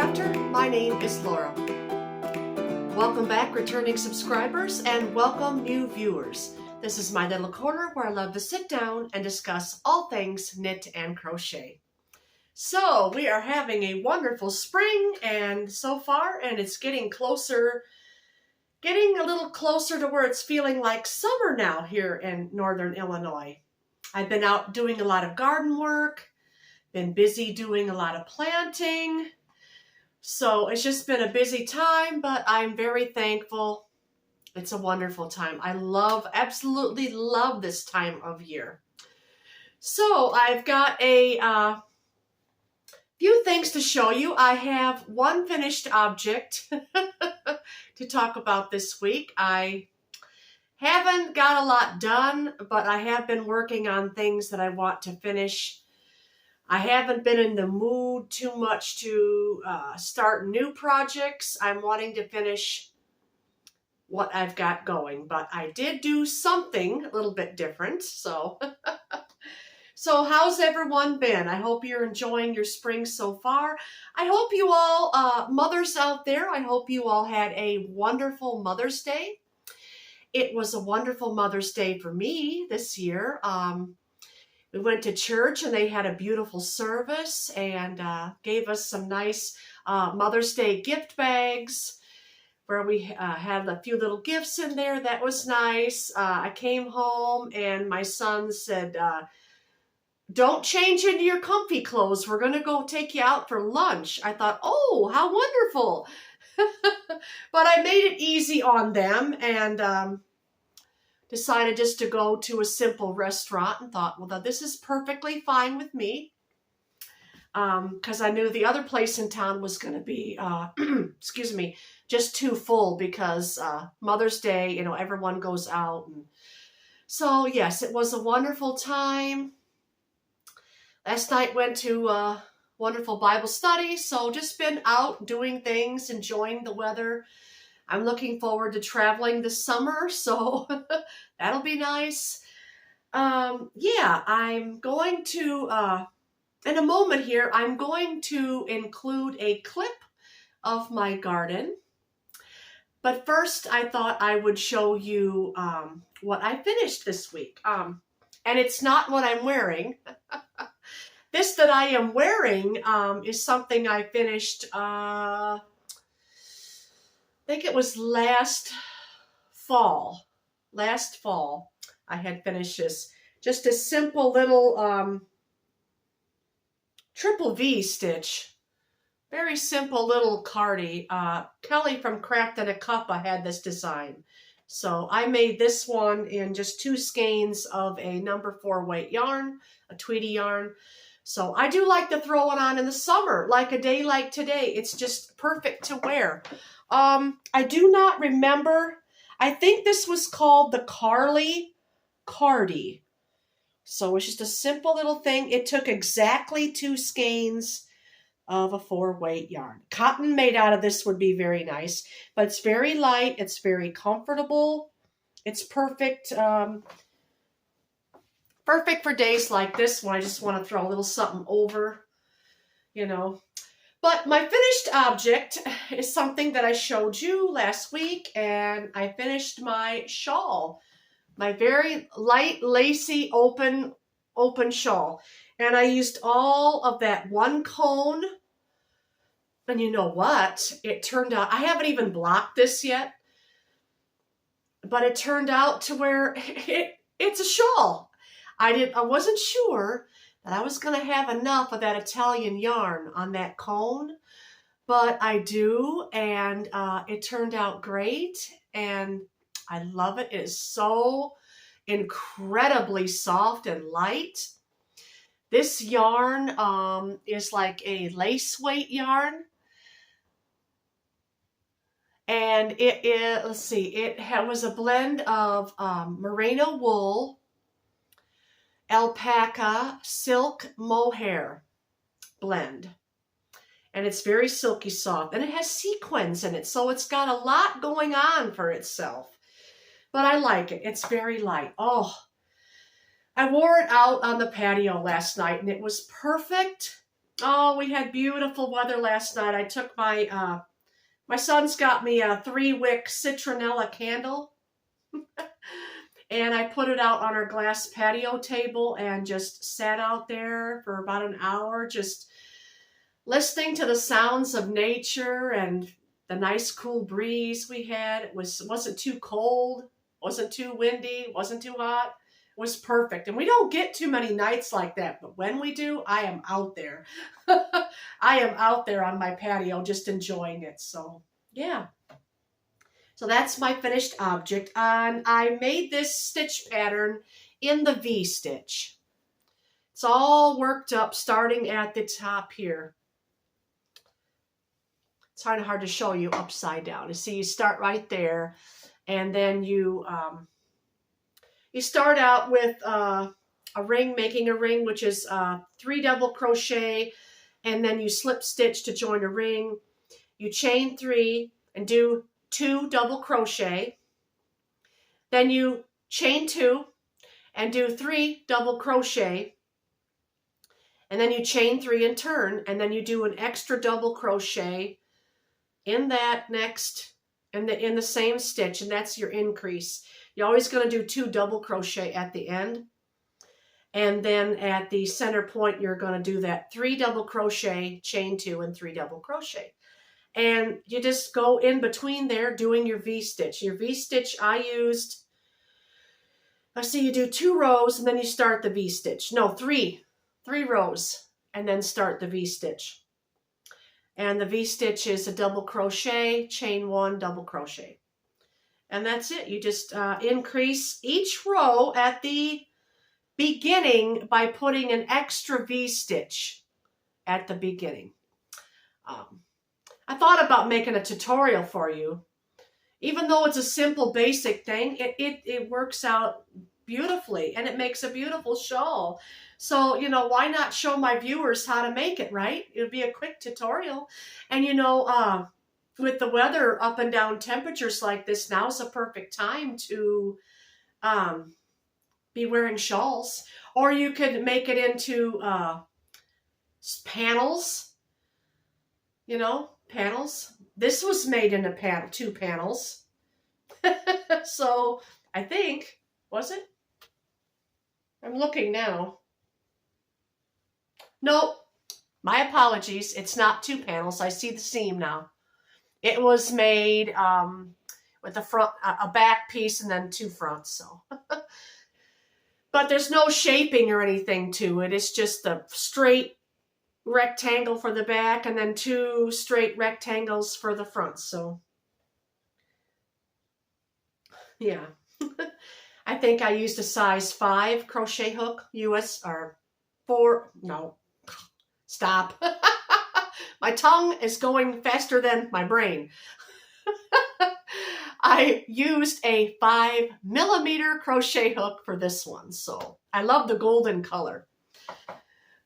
Crafter. My name is Laura. Welcome back, returning subscribers, and welcome new viewers. This is my little corner where I love to sit down and discuss all things knit and crochet. So we are having a wonderful spring and so far, and it's getting closer, getting a little closer to where it's feeling like summer now here in Northern Illinois. I've been out doing a lot of garden work, been busy doing a lot of planting. So it's just been a busy time, but I'm very thankful. It's a wonderful time. I absolutely love this time of year. So I've got a few things to show you. I have one finished object to talk about this week. I haven't got a lot done, but I have been working on things that I want to finish. I haven't been in the mood too much to start new projects. I'm wanting to finish what I've got going, but I did do something a little bit different. So, so how's everyone been? I hope you're enjoying your spring so far. I hope you all, mothers out there, I hope you all had a wonderful Mother's Day. It was a wonderful Mother's Day for me this year. We went to church and they had a beautiful service and gave us some nice Mother's Day gift bags where we had a few little gifts in there. That was nice. I came home and my son said, don't change into your comfy clothes. We're going to go take you out for lunch. I thought, oh, how wonderful. But I made it easy on them and decided just to go to a simple restaurant and thought, well, this is perfectly fine with me. Because I knew the other place in town was going to be, excuse me, just too full because Mother's Day, you know, everyone goes out. And so, yes, it was a wonderful time. Last night went to a wonderful Bible study. So just been out doing things, enjoying the weather. I'm looking forward to traveling this summer, so that'll be nice. Yeah, I'm going to, in a moment here, I'm going to include a clip of my garden. But first, I thought I would show you what I finished this week. And it's not what I'm wearing. This that I am wearing is something I finished, I think it was last fall. Last fall, I had finished this. Just a simple little triple V stitch. Very simple little cardie. Kelly from Craft in a Cup had this design. So I made this one in just 2 skeins of a number 4 weight yarn, a Tweety yarn. So I do like to throw it on in the summer, like a day like today. It's just perfect to wear. I do not remember. I think this was called the Carly Cardie. So it's just a simple little thing. It took exactly 2 skeins of a 4 weight yarn. Cotton made out of this would be very nice, but it's very light. It's very comfortable. It's perfect. Perfect for days like this when I just want to throw a little something over, you know. But my finished object is something that I showed you last week, and I finished my shawl, my very light, lacy, open shawl. And I used all of that one cone, and you know what? It turned out, I haven't even blocked this yet, but it turned out to where it's a shawl. I wasn't sure that I was going to have enough of that Italian yarn on that cone, but I do, and it turned out great, and I love it. It is so incredibly soft and light. This yarn is like a lace weight yarn, and let's see, it was a blend of merino wool, alpaca, silk, mohair blend. And it's very silky soft. And it has sequins in it, so it's got a lot going on for itself. But I like it. It's very light. Oh, I wore it out on the patio last night, and it was perfect Oh, we had beautiful weather last night. I took my son's got me a 3-wick citronella candle. And I put it out on our glass patio table and just sat out there for about an hour, just listening to the sounds of nature and the nice cool breeze we had. It wasn't too cold, wasn't too windy, wasn't too hot. It was perfect. And we don't get too many nights like that, but when we do, I am out there. I am out there on my patio just enjoying it. So, yeah. So that's my finished object. And I made this stitch pattern in the V-stitch. It's all worked up starting at the top here. It's kind of hard to show you upside down. You see, you start right there, and then you start out with a ring, making a ring, which is 3 double crochet, and then you slip stitch to join a ring. You chain 3 and do 2 double crochet. Then you chain 2 and do 3 double crochet. And then you chain 3 and turn, and then you do an extra double crochet in that next, in the same stitch, and that's your increase. You're always going to do 2 double crochet at the end. And then at the center point, you're going to do that 3 double crochet, chain 2, and 3 double crochet. And you just go in between there doing your V-stitch. Your V-stitch I used, let's see, you do 2 rows and then you start the V-stitch. No, 3 rows and then start the V-stitch. And the V-stitch is a double crochet, chain 1, double crochet. And that's it. You just increase each row at the beginning by putting an extra V-stitch at the beginning. I thought about making a tutorial for you. Even though it's a simple, basic thing, it works out beautifully, and it makes a beautiful shawl. So, you know, why not show my viewers how to make it, right? It would be a quick tutorial. And, you know, with the weather up and down temperatures like this, now's a perfect time to be wearing shawls. Or you could make it into panels, you know, panels. This was made into 2 panels. So I think, was it? I'm looking now. Nope. My apologies. It's not 2 panels. I see the seam now. It was made with a front, a back piece, and then 2 fronts. So, but there's no shaping or anything to it. It's just a straight rectangle for the back and then 2 straight rectangles for the front. So yeah. I think I used a size 5 crochet hook, US, or 4, no, stop. My tongue is going faster than my brain. I used a 5mm crochet hook for this one. So I love the golden color.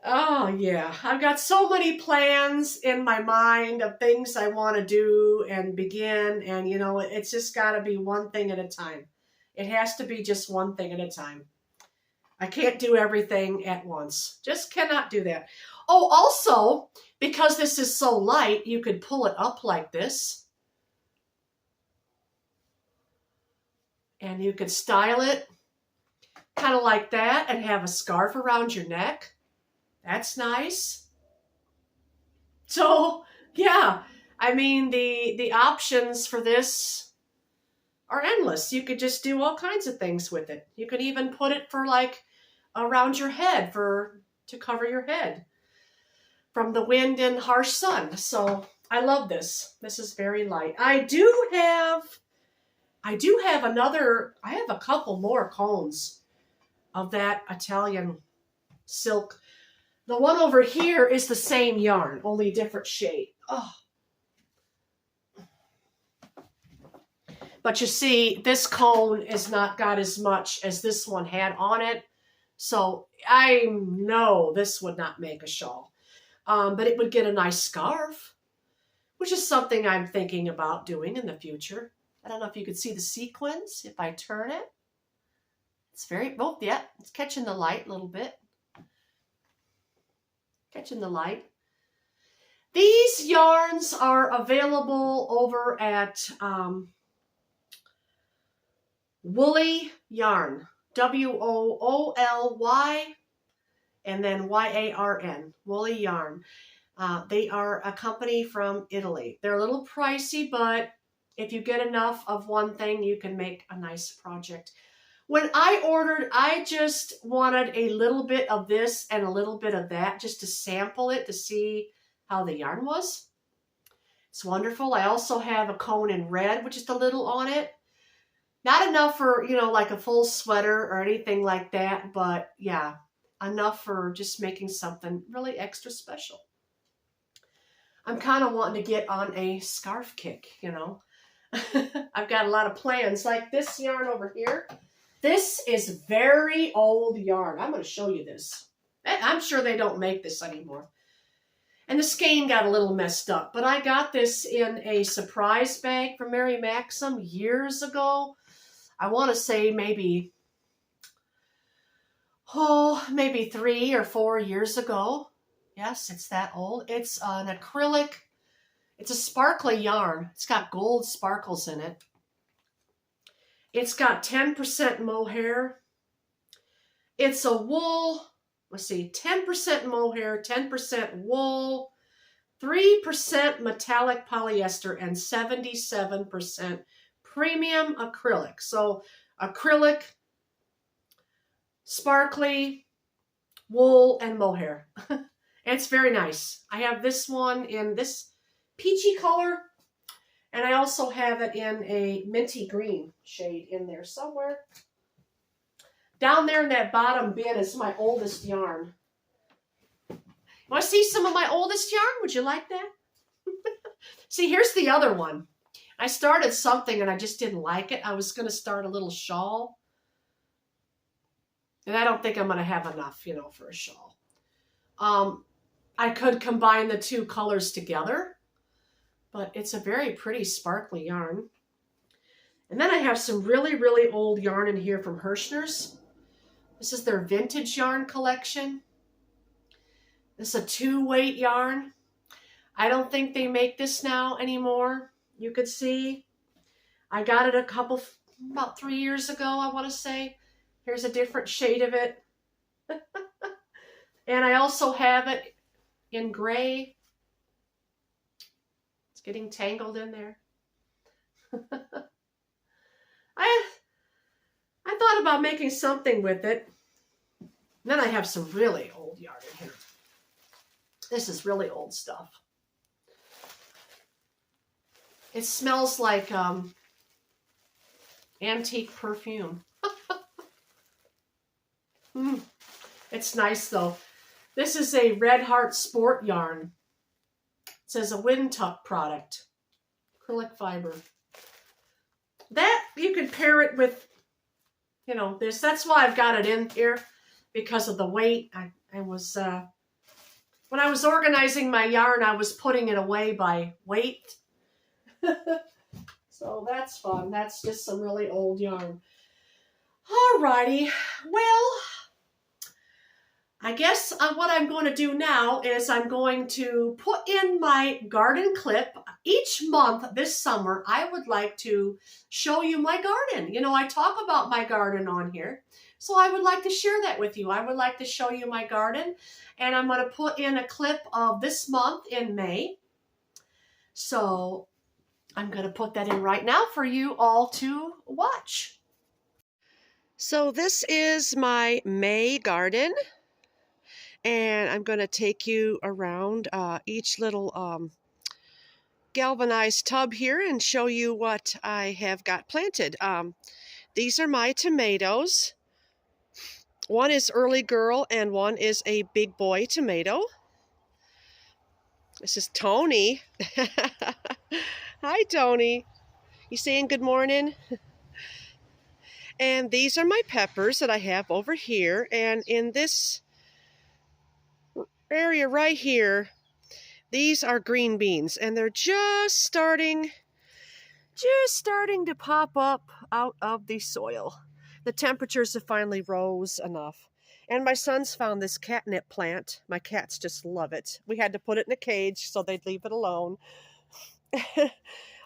Oh, yeah. I've got so many plans in my mind of things I want to do and begin. And, you know, it's just got to be one thing at a time. It has to be just one thing at a time. I can't do everything at once. Just cannot do that. Oh, also, because this is so light, you could pull it up like this. And you could style it kind of like that and have a scarf around your neck. That's nice. So, yeah, I mean, the options for this are endless. You could just do all kinds of things with it. You could even put it for like around your head to cover your head from the wind and harsh sun. So I love this. This is very light. I have a couple more cones of that Italian silk. The one over here is the same yarn, only a different shade. Oh. But you see, this cone is not got as much as this one had on it. So I know this would not make a shawl. But it would get a nice scarf, which is something I'm thinking about doing in the future. I don't know if you could see the sequins if I turn it. It's very, yeah, it's catching the light a little bit. Catching the light. These yarns are available over at Woolly Yarn, Wooly, and then YARN, Woolly Yarn. They are a company from Italy. They're a little pricey, but if you get enough of one thing, you can make a nice project. When I ordered, I just wanted a little bit of this and a little bit of that just to sample it to see how the yarn was. It's wonderful. I also have a cone in red, which is a little on it. Not enough for, like a full sweater or anything like that, but yeah, enough for just making something really extra special. I'm kind of wanting to get on a scarf kick, I've got a lot of plans, like this yarn over here. This is very old yarn. I'm going to show you this. I'm sure they don't make this anymore. And the skein got a little messed up, but I got this in a surprise bag from Mary Maxim years ago. I want to say maybe 3 or 4 years ago. Yes, it's that old. It's an acrylic. It's a sparkly yarn. It's got gold sparkles in it. It's got 10% mohair. It's a wool, 10% mohair, 10% wool, 3% metallic polyester, and 77% premium acrylic. So acrylic, sparkly, wool, and mohair. It's very nice. I have this one in this peachy color, and I also have it in a minty green shade in there somewhere. Down there in that bottom bin is my oldest yarn. Want to see some of my oldest yarn? Would you like that? See, here's the other one. I started something and I just didn't like it. I was going to start a little shawl. And I don't think I'm going to have enough, for a shawl. I could combine the two colors together, but it's a very pretty sparkly yarn. And then I have some really, really old yarn in here from Hirschner's. This is their vintage yarn collection. This is a 2-weight yarn. I don't think they make this now anymore. You could see. I got it about 3 years ago, I want to say. Here's a different shade of it. And I also have it in gray. It's getting tangled in there. I thought about making something with it. Then I have some really old yarn in here. This is really old stuff. It smells like antique perfume. It's nice though. This is a Red Heart Sport yarn. It says a wind tuck product. Acrylic fiber. That you could pair it with, this. That's why I've got it in here, because of the weight. I was when I was organizing my yarn, I was putting it away by weight. So that's fun. That's just some really old yarn. Alrighty. Well, I guess what I'm going to do now is I'm going to put in my garden clip. Each month this summer, I would like to show you my garden. I talk about my garden on here, so I would like to share that with you. I would like to show you my garden, and I'm going to put in a clip of this month in May. So I'm going to put that in right now for you all to watch. So this is my May garden. And I'm going to take you around each little galvanized tub here and show you what I have got planted. These are my tomatoes. One is early girl and one is a big boy tomato. This is Tony. Hi, Tony. You saying good morning? And these are my peppers that I have over here. And in this area right here, these are green beans, and they're just starting to pop up out of the soil. The temperatures have finally rose enough. And my sons found this catnip plant. My cats just love it. We had to put it in a cage so they'd leave it alone.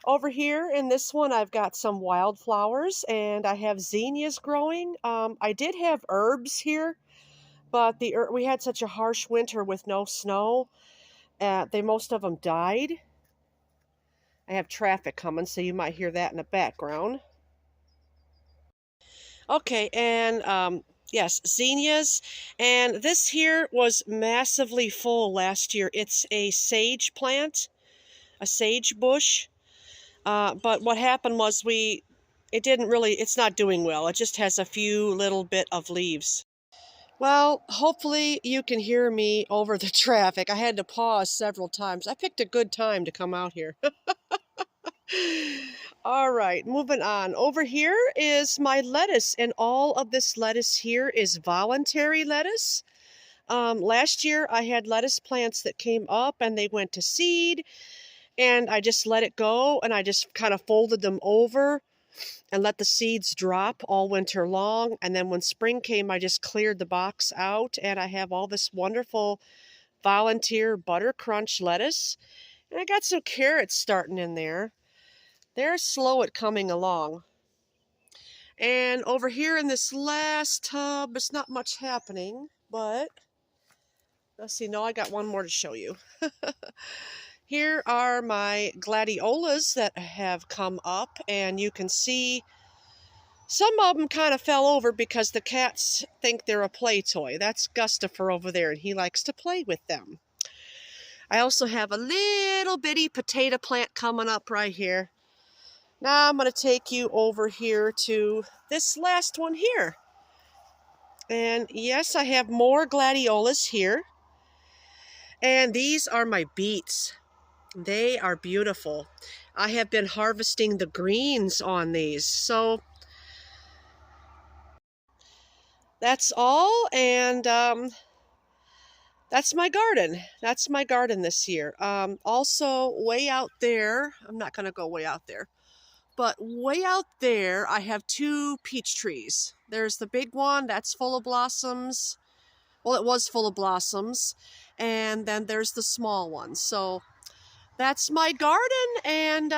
Over here in this one, I've got some wildflowers, and I have zinnias growing. I did have herbs here, but we had such a harsh winter with no snow. Most of them died. I have traffic coming, so you might hear that in the background. Okay, and yes, zinnias. And this here was massively full last year. It's a sage plant, a sage bush. But what happened was it's not doing well. It just has a few little bit of leaves. Well, hopefully you can hear me over the traffic. I had to pause several times. I picked a good time to come out here. All right, moving on. Over here is my lettuce, and all of this lettuce here is voluntary lettuce. Last year I had lettuce plants that came up and they went to seed, and I just let it go, and I just kind of folded them over and let the seeds drop all winter long. And then when spring came, I just cleared the box out, and I have all this wonderful volunteer butter crunch lettuce. And I got some carrots starting in there. They're slow at coming along. And over here in this last tub, there's not much happening, but let's see. No, I got one more to show you. Here are my gladiolas that have come up, and you can see some of them kind of fell over because the cats think they're a play toy. That's Gustafer over there, and he likes to play with them. I also have a little bitty potato plant coming up right here. Now I'm going to take you over here to this last one here. And yes, I have more gladiolas here. And these are my beets. They are beautiful. I have been harvesting the greens on these. So that's all, and that's my garden. That's my garden this year. Also, way out there, I'm not going to go way out there, but way out there, I have 2 peach trees. There's the big one that's full of blossoms. Well, it was full of blossoms. And then there's the small one. So that's my garden, and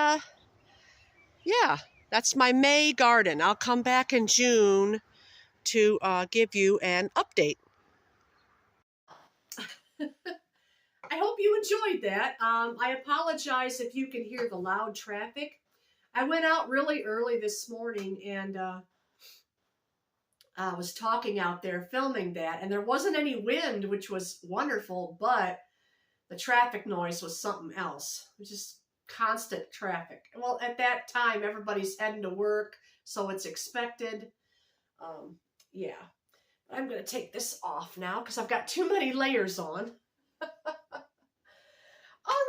yeah, that's my May garden. I'll come back in June to give you an update. I hope you enjoyed that. I apologize if you can hear the loud traffic. I went out really early this morning, and I was talking out there filming that, and there wasn't any wind, which was wonderful, but the traffic noise was something else. It was just constant traffic. Well, at that time, everybody's heading to work, so it's expected. Yeah. I'm going to take this off now because I've got too many layers on. All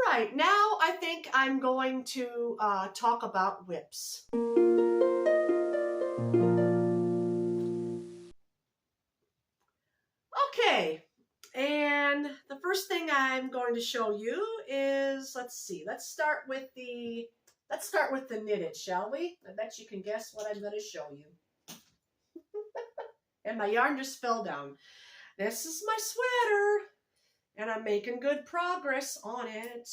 right, now I think I'm going to talk about whips. Okay, and the first thing I'm going to show you is, let's start with the knitted, shall we? I bet you can guess what I'm going to show you. And my yarn just fell down. This is my sweater, and I'm making good progress on it.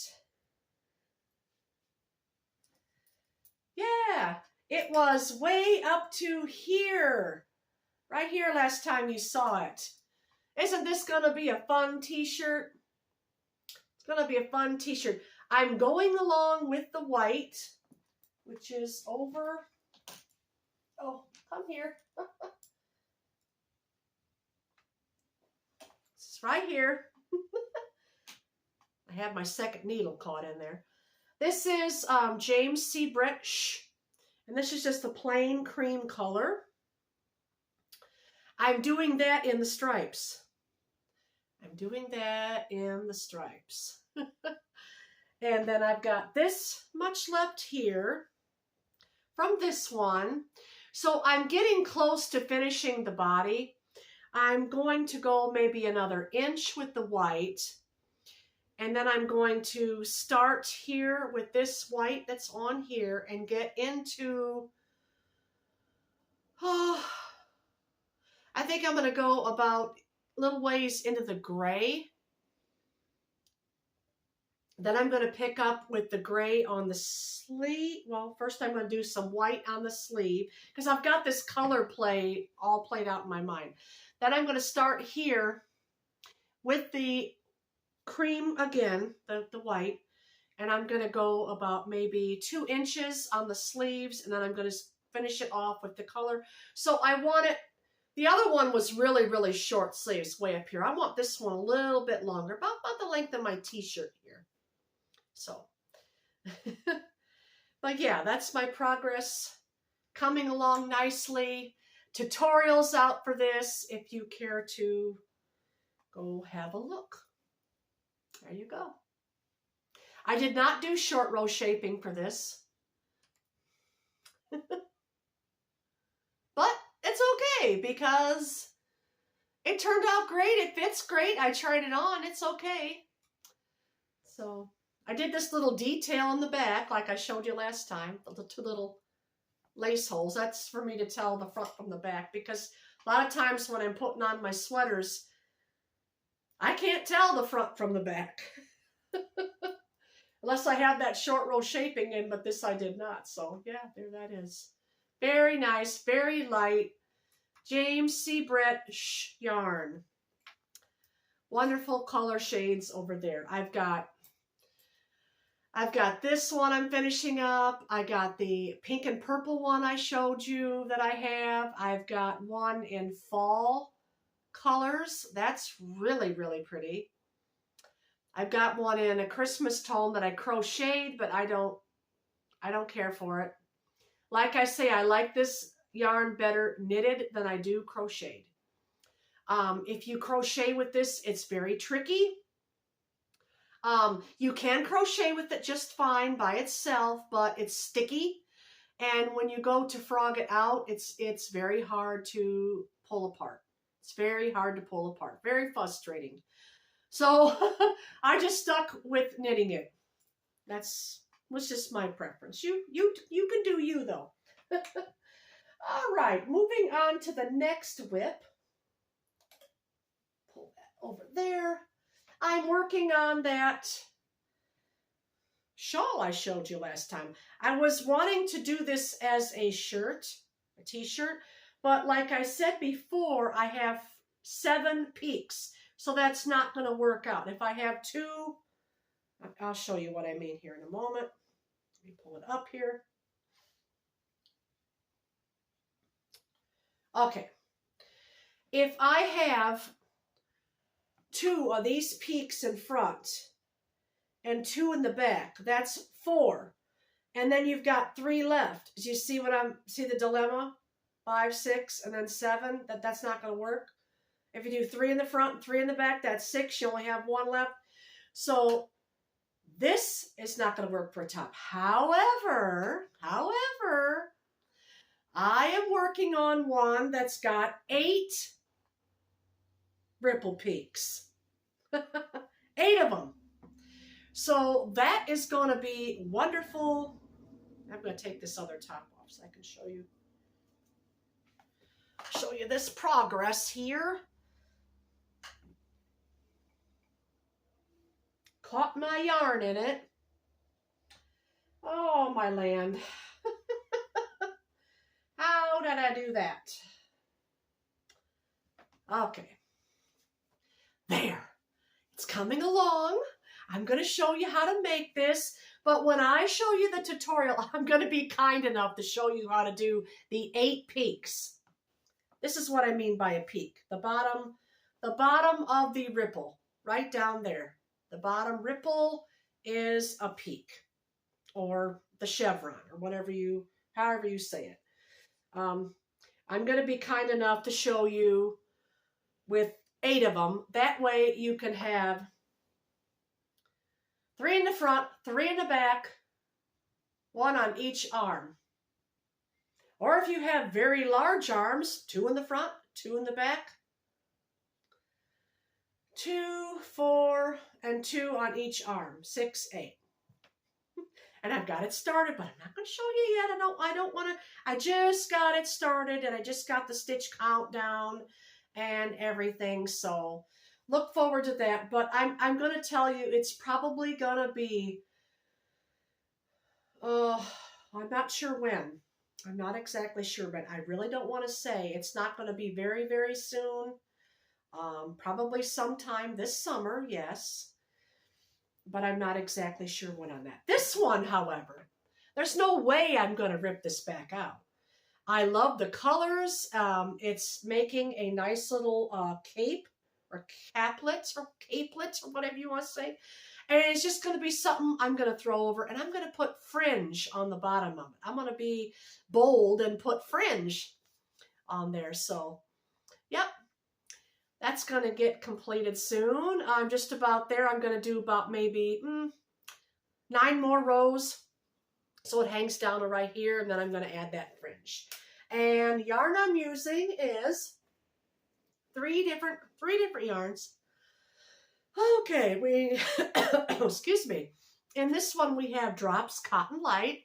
Yeah, it was way up to here, right here last time you saw it. Isn't this going to be a fun t-shirt? It's going to be a fun t-shirt. I'm going along with the white, which is over. Oh, come here. It's right here. I have my second needle caught in there. This is James C. Brett Shh, and this is just a plain cream color. I'm doing that in the stripes. I'm doing that in the stripes. And then I've got this much left here from this one. So I'm getting close to finishing the body. I'm going to go maybe another inch with the white. And then I'm going to start here with this white that's on here and get into, I think I'm going to go about little ways into the gray. Then I'm going to pick up with the gray on the sleeve. Well, first I'm going to do some white on the sleeve because I've got this color play all played out in my mind. Then I'm going to start here with the cream again, the white, and I'm going to go about maybe 2 inches on the sleeves, and then I'm going to finish it off with the color. So I want it, the other one was really, really short sleeves way up here. I want this one a little bit longer, about the length of my t-shirt here. So, but yeah, that's my progress coming along nicely. Tutorials out for this if you care to go have a look. There you go. I did not do short row shaping for this. But it's okay because it turned out great. It fits great. I tried it on. It's okay. So I did this little detail in the back like I showed you last time. The 2 little lace holes. That's for me to tell the front from the back because a lot of times when I'm putting on my sweaters, I can't tell the front from the back. Unless I have that short row shaping in, but this I did not. So yeah, there that is. Very nice, very light. James C. Brett yarn. Wonderful color shades over there. I've got this one I'm finishing up. I got the pink and purple one I showed you that I have. I've got one in fall colors. That's really, really pretty. I've got one in a Christmas tone that I crocheted, but I don't care for it. Like I say, I like this yarn better knitted than I do crocheted. If you crochet with this, it's very tricky. You can crochet with it just fine by itself, but it's sticky. And when you go to frog it out, it's very hard to pull apart. It's very hard to pull apart. Very frustrating. So I just stuck with knitting it. Was just my preference. You can do you though. All right, moving on to the next whip. Pull that over there. I'm working on that shawl I showed you last time. I was wanting to do this as a shirt, a t-shirt, but like I said before, I have 7 peaks, so that's not going to work out. If I have 2, I'll show you what I mean here in a moment. Let me pull it up here. Okay. If I have 2 of these peaks in front and 2 in the back, that's 4. And then you've got 3 left. Do you see see the dilemma? 5, 6, and then 7, that's not going to work. If you do 3 in the front and 3 in the back, that's 6. You only have 1 left. So this is not going to work for a top. However, I am working on one that's got 8 ripple peaks. 8 of them. So that is going to be wonderful. I'm going to take this other top off so I can show you this progress here. Caught my yarn in it. Oh, my land. How did I do that? Okay. There. It's coming along. I'm going to show you how to make this, but when I show you the tutorial, I'm going to be kind enough to show you how to do the 8 peaks. This is what I mean by a peak. The bottom of the ripple, right down there. The bottom ripple is a peak, or the chevron, or however you say it. I'm going to be kind enough to show you with 8 of them. That way you can have 3 in the front, 3 in the back, 1 on each arm. Or if you have very large arms, 2 in the front, 2 in the back, 2, 4, and 2 on each arm, 6, 8. And I've got it started, but I'm not going to show you yet. I don't want to. I just got it started, and I just got the stitch count down, and everything. So look forward to that. But I'm going to tell you, it's probably going to be, I'm not sure when. I'm not exactly sure, but I really don't want to say. It's not going to be very, very soon. Probably sometime this summer, yes. But I'm not exactly sure when on that. This one, however, there's no way I'm going to rip this back out. I love the colors. It's making a nice little cape or caplet or whatever you want to say. And it's just going to be something I'm going to throw over, and I'm going to put fringe on the bottom of it. I'm going to be bold and put fringe on there. So, yep, that's going to get completed soon. I'm just about there. I'm going to do about maybe 9 more rows. So it hangs down to right here, and then I'm going to add that fringe. And yarn I'm using is three different yarns. Okay, excuse me. In this one we have Drops Cotton Light,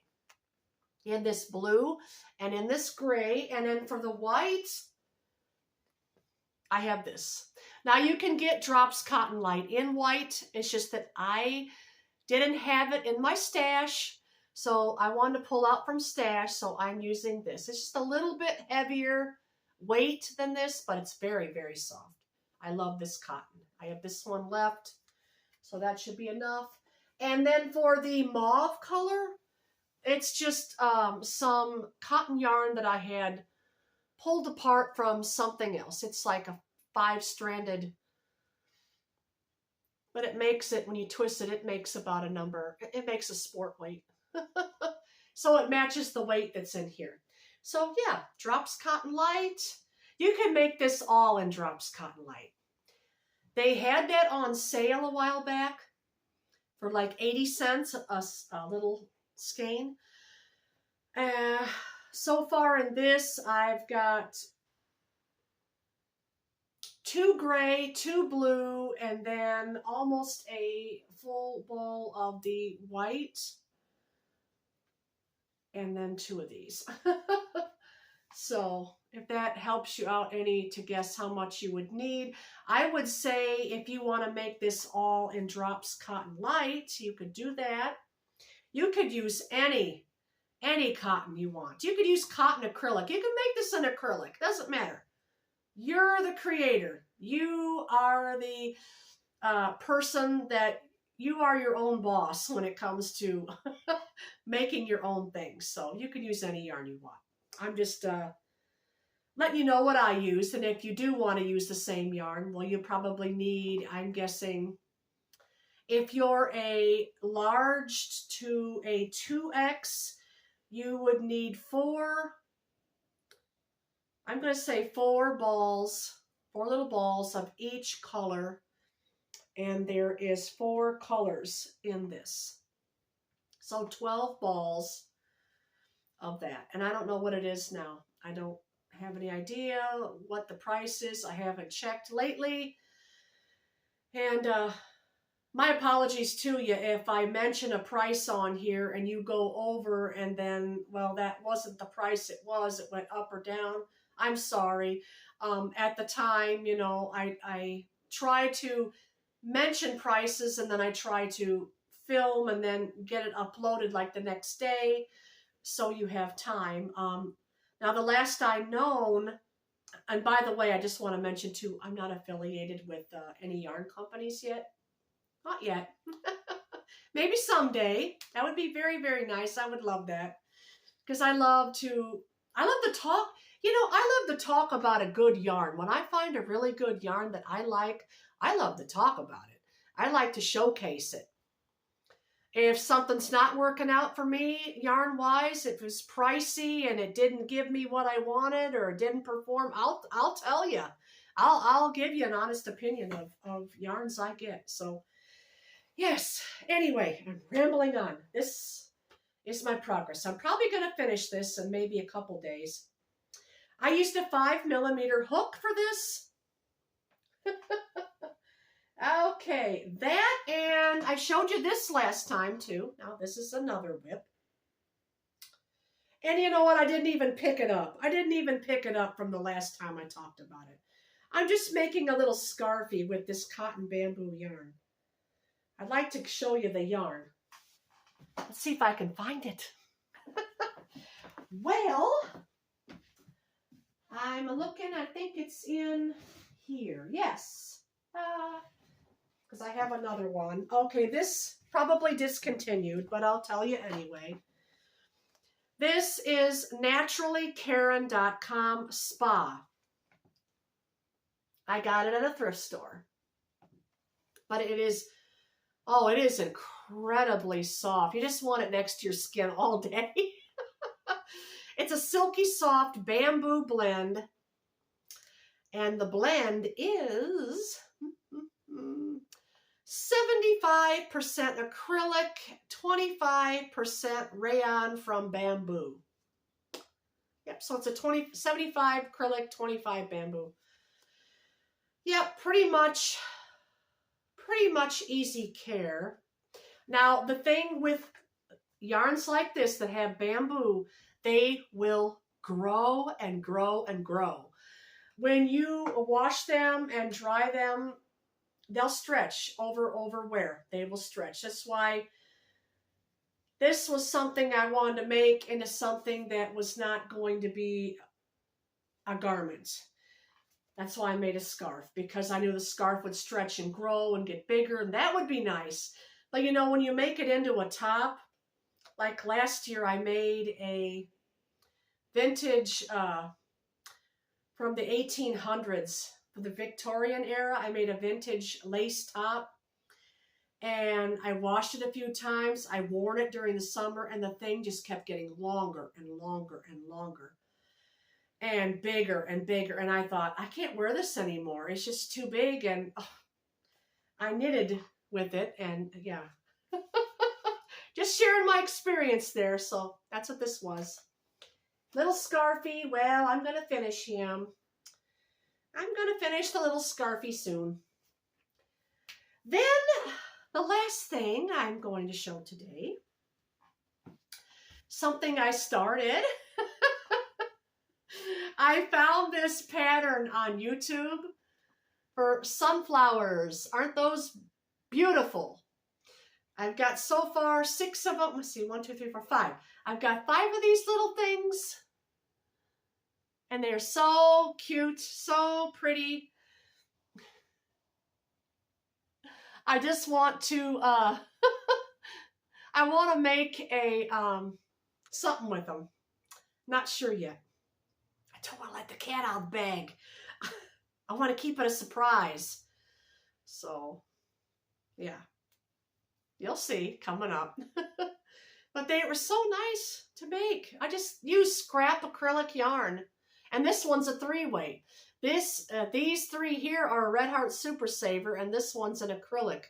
in this blue, and in this gray. And then for the white, I have this. Now you can get Drops Cotton Light in white. It's just that I didn't have it in my stash. So I wanted to pull out from stash, so I'm using this. It's just a little bit heavier weight than this, but it's very, very soft. I love this cotton. I have this one left, so that should be enough. And then for the mauve color, it's just some cotton yarn that I had pulled apart from something else. It's like a 5-stranded, but it makes it, when you twist it, it makes about a number. It makes a sport weight. So it matches the weight that's in here. So yeah, Drops Cotton Light. You can make this all in Drops Cotton Light. They had that on sale a while back for like 80 cents a little skein. So far in this, I've got 2 gray, 2 blue, and then almost a full bowl of the white. And then 2 of these. So if that helps you out any to guess how much you would need, I would say if you want to make this all in Drops Cotton Light, you could do that. You could use any cotton you want. You could use cotton acrylic. You can make this in acrylic. Doesn't matter. You're the creator. You are the person that you are your own boss when it comes to making your own things. So you can use any yarn you want. I'm just letting you know what I use. And if you do want to use the same yarn, well, you probably need, I'm guessing, if you're a large to a 2X, you would need 4, I'm going to say 4 little balls of each color. And there is 4 colors in this. So 12 balls of that. And I don't know what it is now. I don't have any idea what the price is. I haven't checked lately. And my apologies to you if I mention a price on here and you go over and then, well, that wasn't the price it was. It went up or down. I'm sorry. At the time, you know, I try to mention prices, and then I try to film and then get it uploaded like the next day so you have time. Now the last I known, and by the way, I just want to mention too, I'm not affiliated with any yarn companies yet. Not yet. Maybe someday. That would be very, very nice. I would love that. Because I love to talk. You know, I love to talk about a good yarn. When I find a really good yarn that I like, I love to talk about it. I like to showcase it. If something's not working out for me, yarn-wise, if it was pricey and it didn't give me what I wanted or it didn't perform, I'll tell you. I'll give you an honest opinion of yarns I get. So, yes. Anyway, I'm rambling on. This is my progress. I'm probably going to finish this in maybe a couple days. I used a 5mm hook for this. Okay, that, and I showed you this last time too. Now this is another whip. And you know what? I didn't even pick it up. I didn't even pick it up from the last time I talked about it. I'm just making a little scarfie with this cotton bamboo yarn. I'd like to show you the yarn. Let's see if I can find it. Well, I'm looking, I think it's in here. Yes. Because I have another one. Okay, this probably discontinued, but I'll tell you anyway. This is naturallykaren.com spa. I got it at a thrift store. But it is, oh, it is incredibly soft. You just want it next to your skin all day. It's a silky soft bamboo blend. And the blend is 75% acrylic, 25% rayon from bamboo. Yep, so it's a 75 acrylic, 25 bamboo. Yep, pretty much easy care. Now, the thing with yarns like this that have bamboo, they will grow and grow and grow. When you wash them and dry them, they'll stretch over wear. They will stretch. That's why this was something I wanted to make into something that was not going to be a garment. That's why I made a scarf, because I knew the scarf would stretch and grow and get bigger, and that would be nice. But you know, when you make it into a top, like last year I made a vintage from the 1800s, for the Victorian era. I made a vintage lace top, and I washed it a few times. I wore it during the summer, and the thing just kept getting longer and longer and longer and bigger and bigger. And I thought, I can't wear this anymore. It's just too big. And I knitted with it, and yeah. Just sharing my experience there. So that's what this was. Little scarfie. Well, I'm going to finish him. I'm going to finish the little scarfie soon. Then the last thing I'm going to show today, something I started. I found this pattern on YouTube for sunflowers. Aren't those beautiful? I've got so far 6 of them. Let's see, 1, 2, 3, 4, 5. I've got 5 of these little things. And they're so cute, so pretty. I just want to, I want to make a, something with them. Not sure yet. I don't want to let the cat out of the bag. I want to keep it a surprise. So, yeah. You'll see coming up. But they were so nice to make. I just used scrap acrylic yarn. And this one's a 3-weight. These 3 here are a Red Heart Super Saver, and this one's an acrylic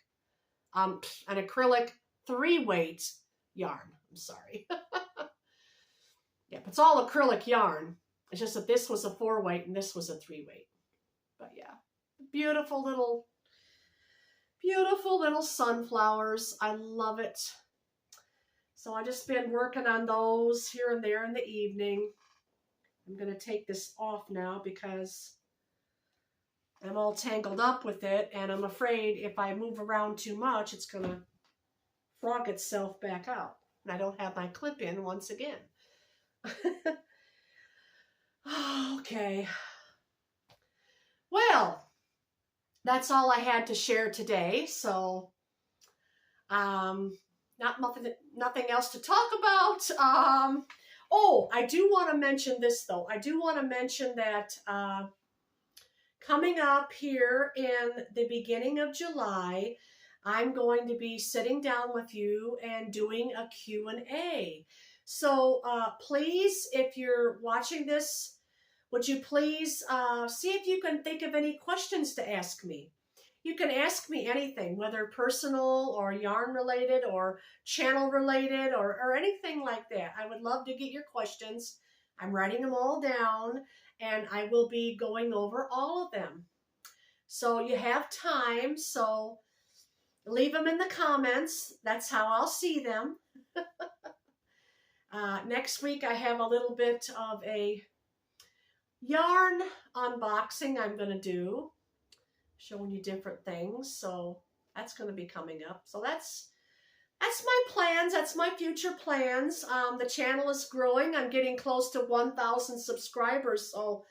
3-weight yarn. I'm sorry. Yep, it's all acrylic yarn. It's just that this was a 4-weight and this was a 3-weight. But yeah, beautiful little sunflowers. I love it. So I just been working on those here and there in the evening. I'm going to take this off now because I'm all tangled up with it, and I'm afraid if I move around too much, it's going to frog itself back out. And I don't have my clip in once again. Okay. Well, that's all I had to share today. So, nothing else to talk about. Oh, I do want to mention this, though. I do want to mention that coming up here in the beginning of July, I'm going to be sitting down with you and doing a Q&A. So please, if you're watching this, would you please see if you can think of any questions to ask me? You can ask me anything, whether personal or yarn related or channel related or anything like that. I would love to get your questions. I'm writing them all down, and I will be going over all of them. So you have time, so leave them in the comments. That's how I'll see them. Next week I have a little bit of a yarn unboxing I'm going to do, showing you different things. So that's going to be coming up. So that's my plans. That's my future plans. The channel is growing. I'm getting close to 1,000 subscribers. So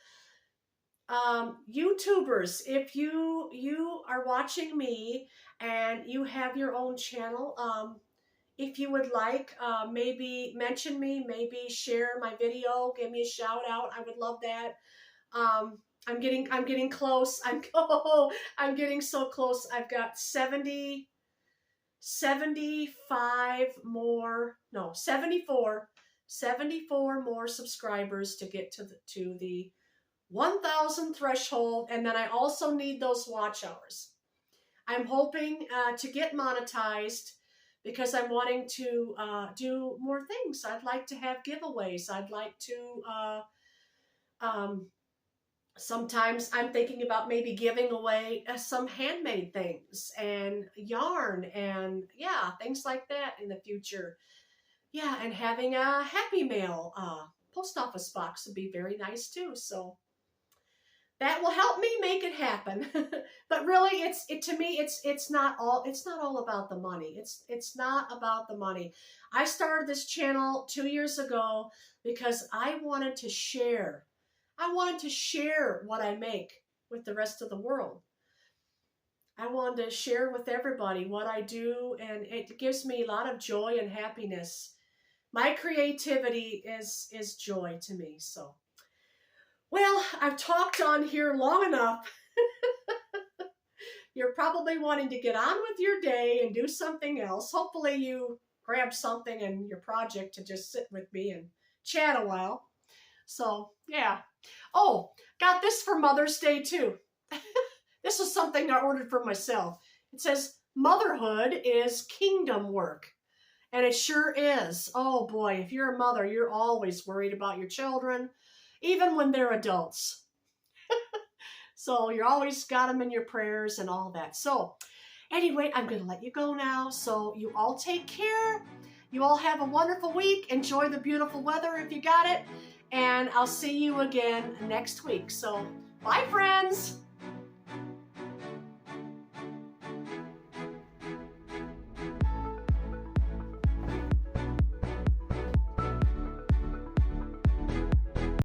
YouTubers, if you are watching me and you have your own channel, if you would like, maybe mention me, maybe share my video, give me a shout out. I would love that. I'm getting close. I'm getting so close. I've got 74 more subscribers to get to the 1,000 threshold, and then I also need those watch hours. I'm hoping to get monetized because I'm wanting to do more things. I'd like to have giveaways. I'd like to sometimes I'm thinking about maybe giving away some handmade things and yarn and things like that in the future. Yeah, and having a Happy Mail post office box would be very nice too. So that will help me make it happen. But really, to me, it's not all about the money. It's not about the money. I started this channel 2 years ago because I wanted to share. I wanted to share what I make with the rest of the world. I wanted to share with everybody what I do, and it gives me a lot of joy and happiness. My creativity is joy to me. So, well, I've talked on here long enough. You're probably wanting to get on with your day and do something else. Hopefully you grab something in your project to just sit with me and chat a while. So, yeah. Oh, got this for Mother's Day too. This is something I ordered for myself. It says, motherhood is kingdom work. And it sure is. Oh boy, if you're a mother, you're always worried about your children, even when they're adults. So you always got them in your prayers and all that. So anyway, I'm going to let you go now. So you all take care. You all have a wonderful week. Enjoy the beautiful weather if you got it. And I'll see you again next week. So bye, friends.